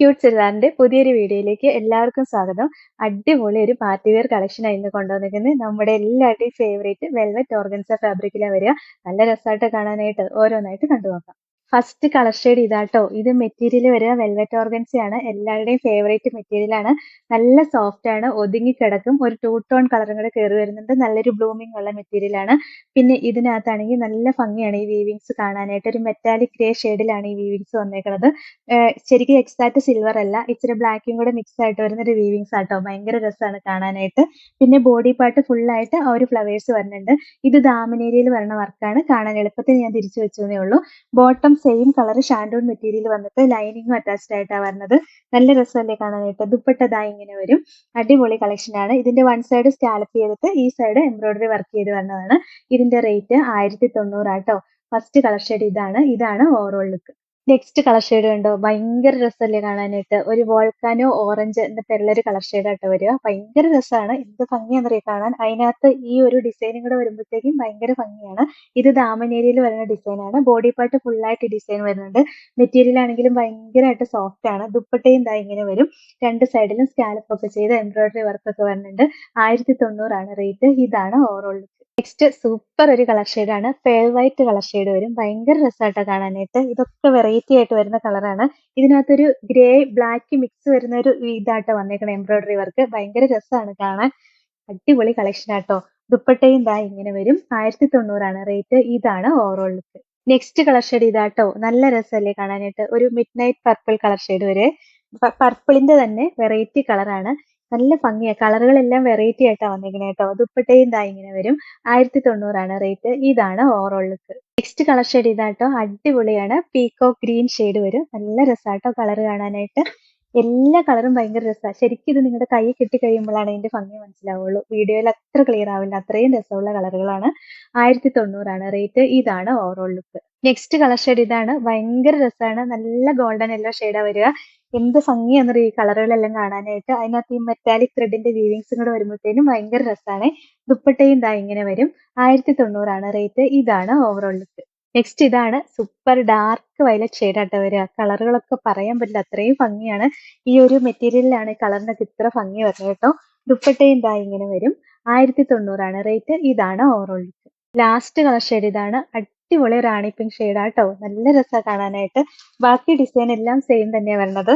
Cute ചുരിദാറിന്റെ പുതിയൊരു വീഡിയോയിലേക്ക് എല്ലാവർക്കും സ്വാഗതം. അടിപൊളി ഒരു പാർട്ടി വെയർ കളക്ഷനാണ് ഇന്ന് കൊണ്ടുവന്നിരിക്കുന്നത്. നമ്മുടെ എല്ലാവരുടെയും ഫേവറേറ്റ് വെൽവെറ്റ് ഓർഗൻസ ഫാബ്രിക്കിലാണ് വരിക. നല്ല രസമായിട്ട് കാണാനായിട്ട് ഓരോന്നായിട്ട് കണ്ടു നോക്കാം. ഫസ്റ്റ് കളർ ഷെയ്ഡ് ഇതാട്ടോ. ഇത് മെറ്റീരിയൽ വരിക വെൽവെറ്റ് ഓർഗൻസയാണ്. എല്ലാവരുടെയും ഫേവറേറ്റ് മെറ്റീരിയൽ ആണ്. നല്ല സോഫ്റ്റ് ആണ്, ഒതുങ്ങി കിടക്കും. ഒരു ടൂ ടോൺ കളറും കൂടെ കയറി വരുന്നുണ്ട്. നല്ലൊരു ബ്ലൂമിംഗ് ഉള്ള മെറ്റീരിയൽ ആണ്. പിന്നെ ഇതിനകത്താണെങ്കിൽ നല്ല ഭംഗിയാണ് ഈ വീവിങ്സ് കാണാനായിട്ട്. ഒരു മെറ്റാലിക് ഗ്രേ ഷെയ്ഡിലാണ് ഈ വീവിങ്സ് വന്നേക്കുന്നത്. ശരിക്കും എക്സാക്ട് സിൽവർ അല്ല, ഇച്ചിരി ബ്ലാക്കും കൂടെ മിക്സ് ആയിട്ട് വരുന്ന ഒരു വീവിങ്സ് ആട്ടോ. ഭയങ്കര രസമാണ് കാണാനായിട്ട്. പിന്നെ ബോഡി പാർട്ട് ഫുൾ ആയിട്ട് ആ ഒരു ഫ്ലവേഴ്സ് വരുന്നുണ്ട്. ഇത് ദാമനേരിയയിൽ വരുന്ന വർക്കാണ്. കാണാൻ എളുപ്പത്തിൽ ഞാൻ തിരിച്ചു വെച്ചതേ ഉള്ളൂ. Bottom same colour shantoon material വന്നിട്ട് ലൈനിങ്ങും അറ്റാച്ച്ഡ് ആയിട്ടാണ് വരുന്നത്. നല്ല രസമല്ലേ കാണാനായിട്ട്. ദുപ്പട്ട ഇങ്ങനെ വരും. അടിപൊളി കളക്ഷൻ ആണ്. ഇതിന്റെ വൺ സൈഡ് സ്കാലപ്പ് ചെയ്തിട്ട് ഈ സൈഡ് എംബ്രോയിഡറി വർക്ക് ചെയ്ത് വരുന്നതാണ്. ഇതിന്റെ റേറ്റ് 1990 ആട്ടോ. ഫസ്റ്റ് കളർ ഷെയ്ഡ് ഇതാണ് overall look. Next colour shade കണ്ടോ, ഭയങ്കര രസമല്ലേ കാണാനായിട്ട്. ഒരു വോൾക്കാനോ ഓറഞ്ച് എന്നിട്ടുള്ള ഒരു കളർ ഷെയ്ഡ് ആയിട്ട് വരിക. ഭയങ്കര രസമാണ്. എന്ത് ഭംഗിയാണെന്നറിയാം കാണാൻ. അതിനകത്ത് ഈ ഒരു ഡിസൈനും കൂടെ വരുമ്പോഴത്തേക്കും ഭയങ്കര ഭംഗിയാണ്. ഇത് ദാമനേരിയയിൽ വരുന്ന ഡിസൈനാണ്. ബോഡി പാർട്ട് ഫുൾ ആയിട്ട് ഡിസൈൻ വരുന്നുണ്ട്. മെറ്റീരിയൽ ആണെങ്കിലും ഭയങ്കരമായിട്ട് സോഫ്റ്റ് ആണ്. ദുപ്പട്ടയും ഇങ്ങനെ വരും. രണ്ട് സൈഡിലും സ്കാലപ്പ് ഒക്കെ ചെയ്ത് എംബ്രോയിഡറി വർക്ക് ഒക്കെ വരുന്നുണ്ട്. 1990 ആണ് റേറ്റ്. ഇതാണ് ഓവറോൾ ലുക്ക്. നെക്സ്റ്റ് സൂപ്പർ ഒരു കളർ ഷെയ്ഡാണ്. പേൾ വൈറ്റ് കളർ ഷെയ്ഡ് വരും. ഭയങ്കര രസമായിട്ടാ കാണാനായിട്ട്. ഇതൊക്കെ വെറൈറ്റി ആയിട്ട് വരുന്ന കളറാണ്. ഇതിനകത്തൊരു ഗ്രേ ബ്ലാക്ക് മിക്സ് വരുന്ന ഒരു ഇതാട്ടോ വന്നേക്കണം എംബ്രോയിഡറി വർക്ക്. ഭയങ്കര രസമാണ് കാണാൻ. അടിപൊളി കളക്ഷൻ ആട്ടോ. ദുപ്പട്ടയും ഇങ്ങനെ വരും. 1990 ആണ് റേറ്റ്. ഇതാണ് overall look. Next colour shade ഇതാട്ടോ. നല്ല രസമല്ലേ കാണാനായിട്ട്. ഒരു mid night purple colour shade വരെ. പർപ്പിളിന്റെ തന്നെ വെറൈറ്റി കളറാണ്. നല്ല ഭംഗിയാ. കളറുകളെല്ലാം വെറൈറ്റി ആയിട്ടാ വന്നേക്കണേ കേട്ടോ. ദുപ്പട്ടയും ഇങ്ങനെ വരും. 1990 ആണ് റേറ്റ്. ഇതാണ് overall look. Next colour shade ഇതാട്ടോ. അടിപൊളിയാണ്. പീകോക്ക് ഗ്രീൻ ഷെയ്ഡ് വരും. നല്ല രസാട്ടോ കളർ കാണാനായിട്ട്. എല്ലാ കളറും ഭയങ്കര രസമാണ്. ശരിക്കും ഇത് നിങ്ങളുടെ കൈ കിട്ടി കഴിയുമ്പോഴാണ് ഇതിന്റെ ഭംഗി മനസ്സിലാവുള്ളൂ. വീഡിയോയിൽ അത്ര ക്ലിയർ ആവില്ല. അത്രയും രസമുള്ള കളറുകളാണ്. 1990 ആണ് റേറ്റ്. ഇതാണ് overall look. Next colour shade ഇതാണ്. ഭയങ്കര രസമാണ്. നല്ല ഗോൾഡൻ യെല്ലോ ഷെയ്ഡാ വരിക. എന്ത് ഭംഗിയാണെന്നറിയോ ഈ കളറുകളെല്ലാം കാണാനായിട്ട്. അതിനകത്ത് ഈ മെറ്റാലിക് ത്രെഡിന്റെ വീവിങ്സും കൂടെ വരുമ്പോഴത്തേനും ഭയങ്കര രസമാണ്. ദുപ്പട്ടയും ഇങ്ങനെ വരും. 1990 ആണ് റേറ്റ്. ഇതാണ് ഓവറോൾ ലുക്ക്. നെക്സ്റ്റ് ഇതാണ് സൂപ്പർ ഡാർക്ക് വയലറ്റ് ഷെയ്ഡ് ആട്ടോ വരിക. കളറുകളൊക്കെ പറയാൻ പറ്റില്ല, അത്രയും ഭംഗിയാണ്. ഈ ഒരു മെറ്റീരിയലിലാണ് ഈ കളറിനൊക്കെ ഇത്ര ഭംഗി വരുന്നത് കേട്ടോ. ദുപ്പട്ടയും ഇങ്ങനെ വരും. 1990 ആണ് റേറ്റ്. ഇതാണ് overall look. Last colour shade ഇതാണ്. അടിപൊളി റാണി പിങ്ക് ഷെയ്ഡ് ആട്ടോ. നല്ല രസമാണ് കാണാനായിട്ട്. ബാക്കി ഡിസൈൻ എല്ലാം സെയിം തന്നെയാണ് വരുന്നത്.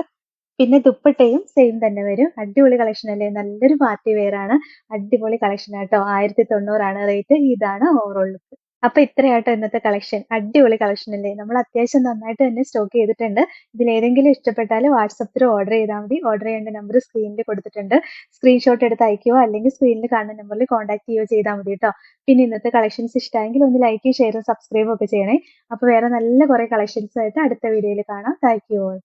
പിന്നെ ദുപ്പട്ടയും സെയിം തന്നെ വരും. അടിപൊളി കളക്ഷൻ അല്ലേ. നല്ലൊരു പാർട്ടി വെയർ ആണ്. അടിപൊളി കളക്ഷൻ ആട്ടോ. 1990 ആണ് റേറ്റ്. ഇതാണ് ഓവറോൾ ലുക്ക്. അപ്പൊ ഇത്രയാട്ടോ ഇന്നത്തെ കളക്ഷൻ. അടിപൊളി കളക്ഷൻ അല്ലേ. നമ്മൾ അത്യാവശ്യം നന്നായിട്ട് തന്നെ സ്റ്റോക്ക് ചെയ്തിട്ടുണ്ട്. ഇതിൽ ഏതെങ്കിലും ഇഷ്ടപ്പെട്ടാൽ വാട്സപ്പ് ഓർഡർ ചെയ്താൽ മതി. ഓർഡർ ചെയ്യേണ്ട നമ്പർ സ്ക്രീനിൽ കൊടുത്തിട്ടുണ്ട്. സ്ക്രീൻഷോട്ട് എടുത്ത് അയക്കുകയോ അല്ലെങ്കിൽ സ്ക്രീനിൽ കാണുന്ന നമ്പറിൽ കോൺടാക്ട് ചെയ്യുകയോ ചെയ്താൽ മതി കേട്ടോ. പിന്നെ ഇന്നത്തെ കളക്ഷൻസ് ഇഷ്ടമായെങ്കിൽ ഒന്ന് ലൈക്കും ഷെയറും സബ്സ്ക്രൈബും ഒക്കെ ചെയ്യണേ. അപ്പൊ വേറെ നല്ല കുറെ കളക്ഷൻസ് ആയിട്ട് അടുത്ത വീഡിയോയിൽ കാണാം. Thank you all.